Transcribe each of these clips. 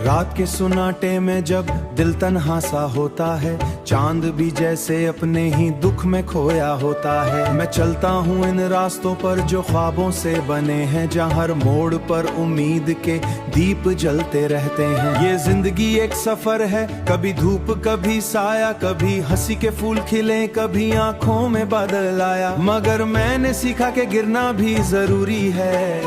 रात के सुनाटे में जब दिल तन्हा सा होता है, चांद भी जैसे अपने ही दुख में खोया होता है। मैं चलता हूँ इन रास्तों पर जो ख्वाबों से बने हैं, जहाँ हर मोड़ पर उम्मीद के दीप जलते रहते हैं। ये जिंदगी एक सफर है, कभी धूप कभी साया, कभी हंसी के फूल खिले कभी आंखों में बादल आया। मगर मैंने सीखा कि गिरना भी जरूरी है,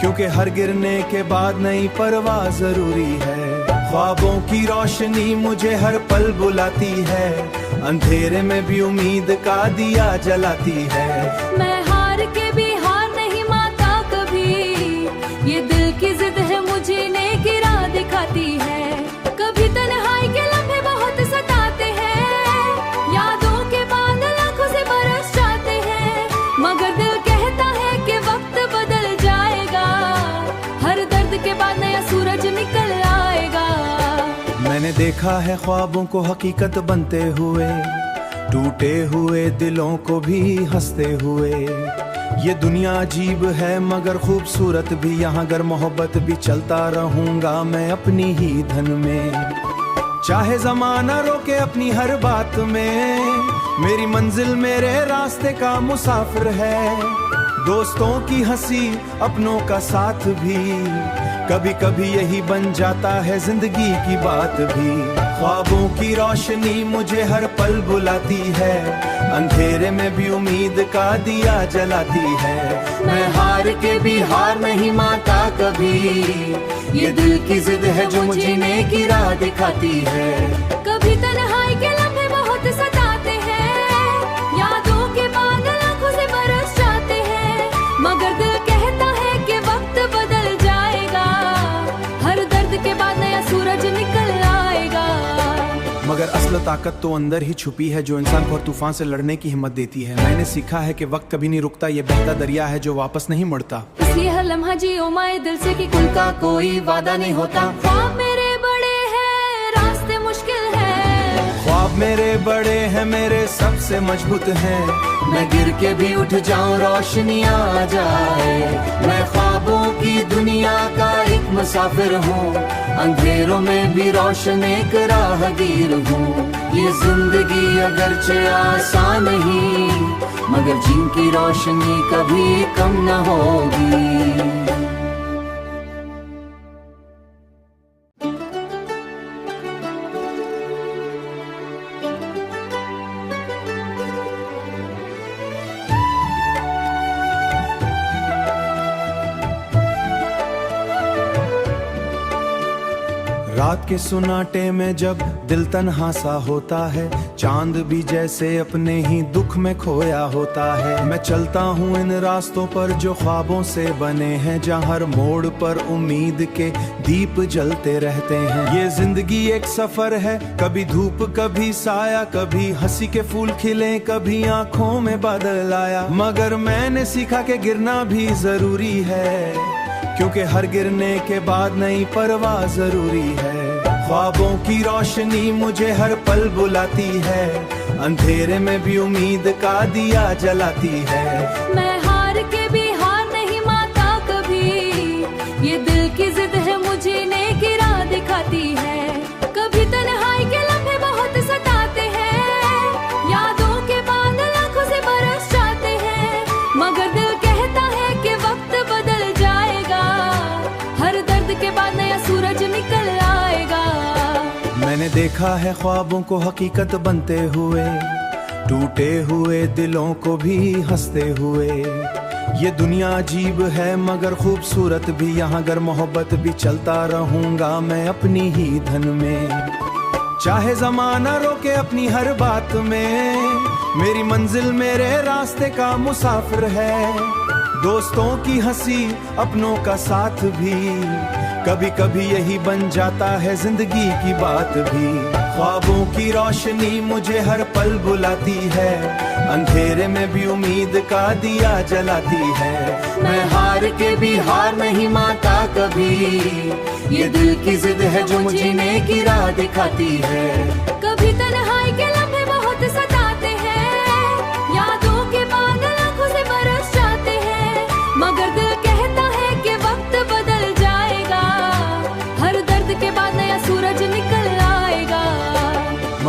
क्योंकि हर गिरने के बाद नई परवाह जरूरी है। ख्वाबों की रोशनी मुझे हर पल बुलाती है, अंधेरे में भी उम्मीद का दिया जलाती है। मैं हार के भी हार नहीं मानता कभी, ये दिल की जिद है मुझे नेक राह दिखाती है। कभी तन्हाई के लम्हे बहुत सताते हैं, यादों के बादल आंखों से बरस जाते हैं। मगर दिल कहता है कि वक्त बदल जाएगा, हर दर्द के बाद नया सूरज निकल आएगा। मैंने देखा है ख्वाबों को हकीकत बनते हुए, टूटे हुए दिलों को भी हंसते हुए। ये दुनिया अजीब है मगर खूबसूरत भी, यहाँ अगर मोहब्बत भी चलता रहूंगा मैं अपनी ही धन में। चाहे जमाना रोके अपनी हर बात में, मेरी मंजिल मेरे रास्ते का मुसाफिर है। दोस्तों की हंसी अपनों का साथ भी, कभी कभी यही बन जाता है जिंदगी की बात भी। ख्वाबों की रोशनी मुझे हर पल बुलाती है, अंधेरे में भी उम्मीद का दिया जलाती है। मैं हार के भी हार नहीं मानता कभी, ये दिल की जिद है जो मुझे नेक राह दिखाती है। कभी तन्हाई के लम्हे बहुत सताते हैं, यादों के बादल आंखों से बरस जाते हैं। मगर दिल कहता है कि वक्त बदल जाएगा, हर दर्द के बाद नया सूरज निकल आएगा। मगर असल ताकत तो अंदर ही छुपी है, जो इंसान को हर तूफान से लड़ने की हिम्मत देती है। मैंने सीखा है कि वक्त कभी नहीं रुकता, ये बहता दरिया है जो वापस नहीं मुड़ता। इसलिए हर लम्हा जियो माए दिल से कि कुल का कोई वादा नहीं होता। ख्वाब मेरे बड़े हैं, रास्ते मुश्किल है। ख्वाब मेरे बड़े हैं, मेरे सबसे मजबूत हैं। मैं गिर के भी उठ जाऊं रोशनी आ जाए। मैं ख्वाबों की दुनिया का एक मुसाफिर हूँ, अंधेरों में भी रोशन एक राहगीर हूँ। ये जिंदगी अगरचे आसान नहीं, मगर जिनकी रोशनी कभी कम न होगी। रात के सुनाटे में जब दिल तन्हा सा होता है, चांद भी जैसे अपने ही दुख में खोया होता है। मैं चलता हूँ इन रास्तों पर जो ख्वाबों से बने हैं, जहाँ हर मोड़ पर उम्मीद के दीप जलते रहते हैं। ये जिंदगी एक सफर है, कभी धूप कभी साया, कभी हंसी के फूल खिले कभी आंखों में बादल आया। मगर मैंने सीखा कि गिरना भी जरूरी है, क्योंकि हर गिरने के बाद नई परवाह जरूरी है। ख्वाबों की रोशनी मुझे हर पल बुलाती है, अंधेरे में भी उम्मीद का दिया जलाती है। मैं हार के भी हार नहीं मानता कभी, ये दिल की जिद है मुझे नेक राह दिखाती है। कभी तन्हाई के लम्हे बहुत सताते हैं, यादों के बादल आंखों से बरस जाते हैं। मगर दिल कहता है कि वक्त बदल जाएगा, हर दर्द के बाद नया सूरज निकल आएगा। मैंने देखा है ख्वाबों को हकीकत बनते हुए, टूटे हुए दिलों को भी हंसते हुए। ये दुनिया अजीब है मगर खूबसूरत भी, यहाँ अगर मोहब्बत भी चलता रहूंगा मैं अपनी ही धन में। चाहे जमाना रोके अपनी हर बात में, मेरी मंजिल मेरे रास्ते का मुसाफिर है। दोस्तों की हंसी अपनों का साथ भी, कभी कभी यही बन जाता है जिंदगी की बात भी। ख्वाबों की रोशनी मुझे हर पल बुलाती है, अंधेरे में भी उम्मीद का दिया जलाती है। मैं हार के भी हार नहीं मानता कभी, ये दिल की जिद है जो मुझे नेक राह दिखाती है। कभी तन्हाई के लम्हे बहुत सताते हैं, यादों के बादल आंखों से बरस जाते हैं। मगर दिल कहता है कि वक्त बदल जाएगा, हर दर्द के बाद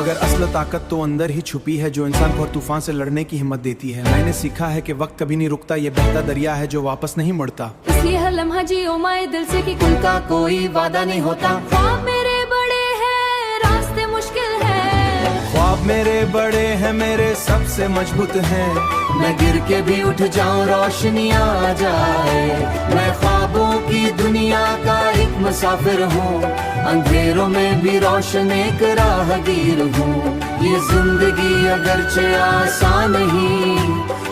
मगर असल ताकत तो अंदर ही छुपी है, जो इंसान को हर तूफान से लड़ने की हिम्मत देती है। मैंने सीखा है कि वक्त कभी नहीं रुकता, ये बहता दरिया है जो वापस नहीं मुड़ता। इसलिए हर लम्हा जियो माए दिल से कि कुल का कोई वादा नहीं होता। ख्वाब मेरे बड़े हैं, रास्ते मुश्किल है। ख्वाब मेरे बड़े हैं, मेरे सबसे मजबूत हैं। मैं गिर के भी उठ जाऊं, रोशनी आ जाए। मैं ख्वाबों की दुनिया का एक मुसाफिर हूँ, अंधेरों में भी रोशन एक राहगीर हूँ। ये जिंदगी अगरचे आसान नहीं,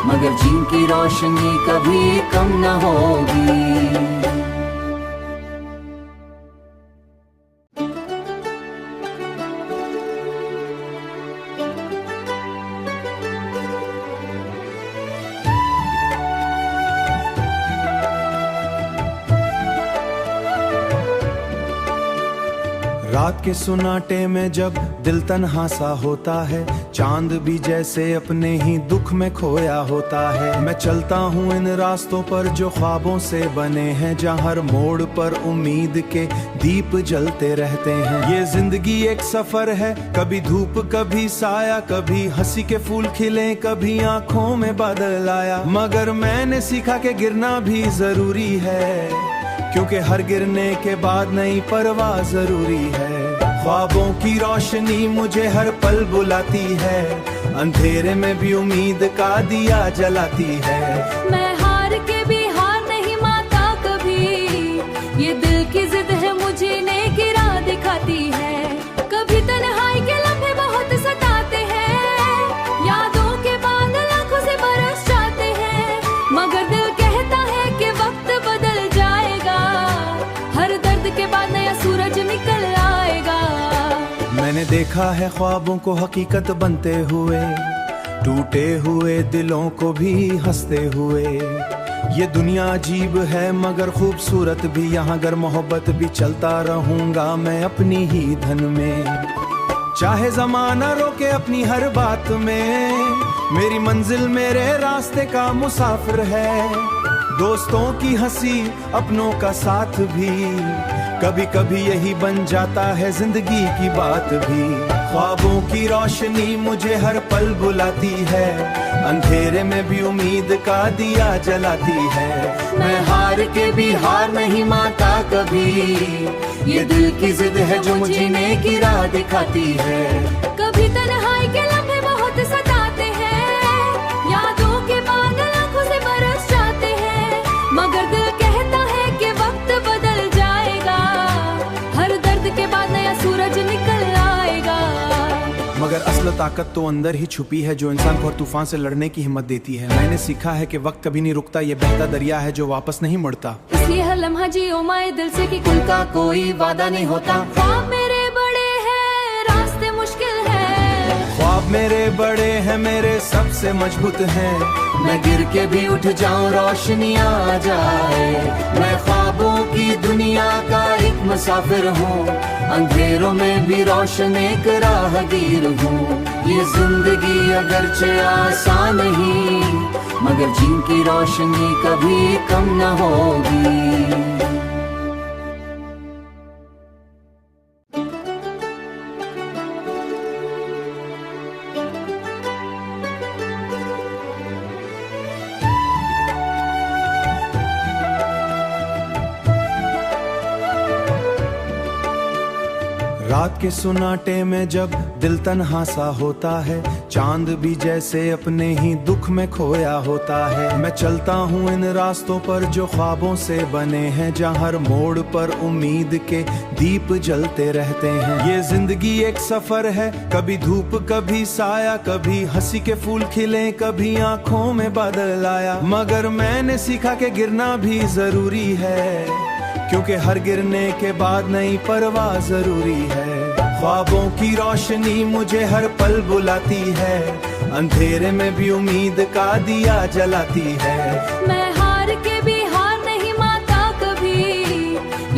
मगर जिनकी रोशनी कभी कम न होगी। रात के सुनाटे में जब दिल तन्हा सा होता है, चांद भी जैसे अपने ही दुख में खोया होता है। मैं चलता हूँ इन रास्तों पर जो ख्वाबों से बने हैं, जहाँ हर मोड़ पर उम्मीद के दीप जलते रहते हैं। ये जिंदगी एक सफर है, कभी धूप कभी साया, कभी हंसी के फूल खिले, कभी आंखों में बादल आया। मगर मैंने सीखा कि गिरना भी जरूरी है, क्योंकि हर गिरने के बाद नई परवाह जरूरी है। ख्वाबों की रोशनी मुझे हर पल बुलाती है, अंधेरे में भी उम्मीद का दिया जलाती है। मैं हार के भी हार नहीं मानता कभी, ये दिल की जिद है मुझे नेक राह दिखाती है। कभी तन्हाई के लम्हे बहुत सताते हैं, यादों के बादल आंखों से बरस जाते हैं। मगर दिल कहता है कि वक्त बदल जाएगा, हर दर्द के बाद नया सूरज निकल आएगा। मैंने देखा है ख्वाबों को हकीकत बनते हुए, टूटे हुए दिलों को भी हंसते हुए। ये दुनिया अजीब है मगर खूबसूरत भी, यहाँ अगर मोहब्बत भी चलता रहूंगा मैं अपनी ही धन में। चाहे जमाना रोके अपनी हर बात में, मेरी मंजिल मेरे रास्ते का मुसाफिर है। दोस्तों की हंसी अपनों का साथ भी, कभी कभी यही बन जाता है जिंदगी की बात भी। ख्वाबों की रोशनी मुझे हर पल बुलाती है, अंधेरे में भी उम्मीद का दिया जलाती है। मैं हार के भी हार नहीं मानता कभी, ये दिल की जिद है जो मुझे नेक राह दिखाती है। कभी तन्हाई के लम्हे बहुत सताते हैं, यादों के बादल आंखों से बरस जाते हैं। मगर दिल कहता है कि वक्त बदल जाएगा, हर दर्द के बाद नया सूरज निकल आएगा। मगर असल ताकत तो अंदर ही छुपी है, जो इंसान को हर तूफान से लड़ने की हिम्मत देती है। मैंने सीखा है कि वक्त कभी नहीं रुकता, ये बहता दरिया है जो वापस नहीं मुड़ता। इसलिए हर लम्हा जियो माए दिल से कि कुल का कोई वादा नहीं होता। ख्वाब मेरे बड़े हैं, रास्ते मुश्किल है। ख्वाब मेरे बड़े हैं, मेरे सबसे मजबूत हैं। मैं गिर के भी उठ जाऊं, रोशनी आ जाए। मैं ख्वाबों की दुनिया का एक मुसाफिर हूँ, अंधेरों में भी रोशन एक राहगीर हूँ। ये जिंदगी अगरचे आसान नहीं, मगर जिनकी रोशनी कभी कम न होगी। रात के सुनाटे में जब दिल तन्हा सा होता है, चांद भी जैसे अपने ही दुख में खोया होता है। मैं चलता हूँ इन रास्तों पर जो ख्वाबों से बने हैं, जहाँ हर मोड़ पर उम्मीद के दीप जलते रहते हैं। ये जिंदगी एक सफर है, कभी धूप कभी साया, कभी हंसी के फूल खिले, कभी आंखों में बादल आया। मगर मैंने सीखा कि गिरना भी जरूरी है, क्योंकि हर गिरने के बाद नई परवाह जरूरी है। ख्वाबों की रोशनी मुझे हर पल बुलाती है, अंधेरे में भी उम्मीद का दिया जलाती है। मैं हार के भी हार नहीं मानता कभी,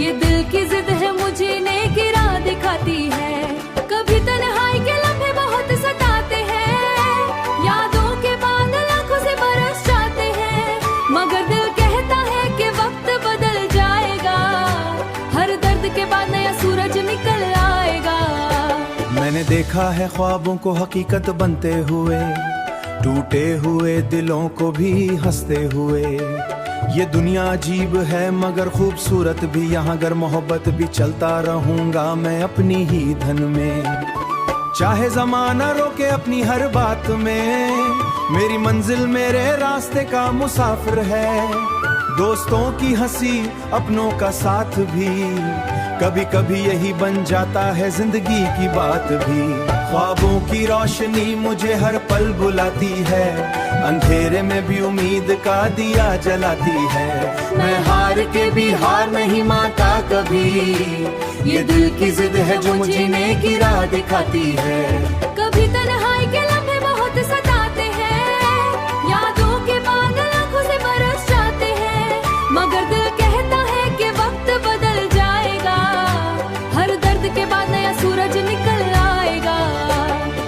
ये दिल की जिद है मुझे नेक राह दिखाती है। कभी तन्हाई के लम्हे बहुत सताते हैं, यादों के बादल आंखों से बरस जाते हैं। मगर दिल कहता है कि वक्त बदल जाएगा, हर दर्द के बाद नया सूरज निकल आएगा। मैंने मैंने देखा है ख्वाबों को हकीकत बनते हुए, टूटे हुए दिलों को भी हंसते हुए। ये दुनिया अजीब है मगर खूबसूरत भी, यहाँ अगर मोहब्बत भी चलता रहूंगा मैं अपनी ही धन में। चाहे जमाना रोके अपनी हर बात में, मेरी मंजिल मेरे रास्ते का मुसाफिर है। दोस्तों की हंसी अपनों का साथ भी, कभी कभी यही बन जाता है जिंदगी की बात भी। ख्वाबों की रोशनी मुझे हर पल बुलाती है, अंधेरे में भी उम्मीद का दिया जलाती है। मैं हार के भी हार नहीं मानता कभी, ये दिल की जिद है जो मुझे नेक की राह दिखाती है। कभी तन्हाई के लम्हे बहुत सताते हैं, यादों के बादल आंखों से बरस जाते हैं, मगर दिल कहता है कि वक्त बदल जाएगा, हर दर्द के बाद नया सूरज निकल आएगा।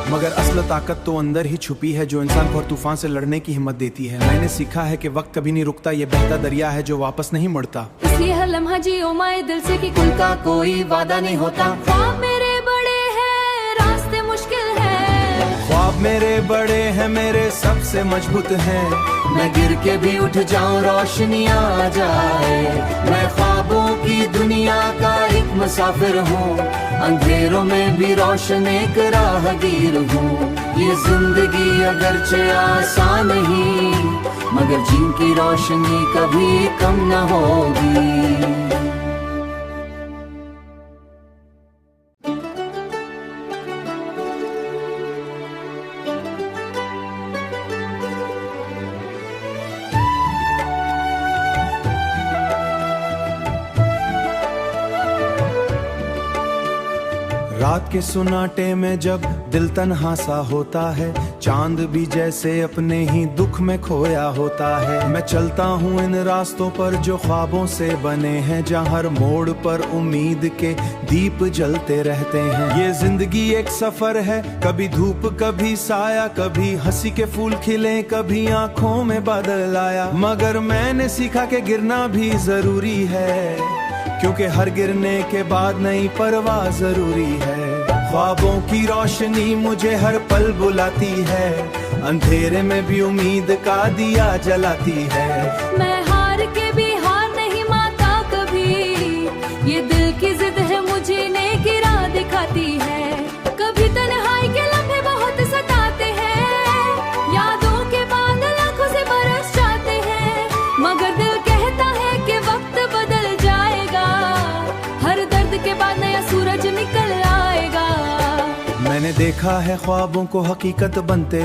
मगर असल ताकत तो अंदर ही छुपी है, जो इंसान को हर तूफान से लड़ने की हिम्मत देती है। मैंने सीखा है कि वक्त कभी नहीं रुकता, ये बहता दरिया है जो वापस नहीं मुड़ता। इसलिए हर लम्हा जियो माए दिल से कि कुल का कोई वादा नहीं होता। ख्वाब मेरे बड़े हैं, रास्ते मुश्किल है। ख्वाब मेरे बड़े हैं, मेरे सबसे मजबूत हैं। मैं गिर के भी उठ जाऊं रोशनी आ जाए। मैं ख्वाबों की दुनिया का एक मुसाफिर हूँ, अंधेरों में भी रोशन एक राहगीर हूँ। ये जिंदगी अगरचे आसान नहीं, मगर जिनकी रोशनी कभी कम न होगी। रात के सुनाटे में जब दिल तन्हा सा होता है, चांद भी जैसे अपने ही दुख में खोया होता है। मैं चलता हूँ इन रास्तों पर जो ख्वाबों से बने हैं, जहाँ हर मोड़ पर उम्मीद के दीप जलते रहते हैं। ये जिंदगी एक सफर है, कभी धूप कभी साया, कभी हंसी के फूल खिले कभी आंखों में बादल आया। मगर मैंने सीखा कि गिरना भी जरूरी है, क्योंकि हर गिरने के बाद नई परवाह जरूरी है। ख्वाबों की रोशनी मुझे हर पल बुलाती है, अंधेरे में भी उम्मीद का दिया जलाती है। मैं हार के भी हार नहीं मानता कभी, ये दिल की जिद है मुझे नेक की राह दिखाती है। कभी तन्हाई के लम्हे बहुत सताते हैं, यादों के बादल आंखों से बरस जाते हैं, मगर दिल कहता है कि वक्त बदल जाएगा, हर दर्द के बाद नया सूरज निकल आएगा। मैंने देखा है ख्वाबों को हकीकत बनते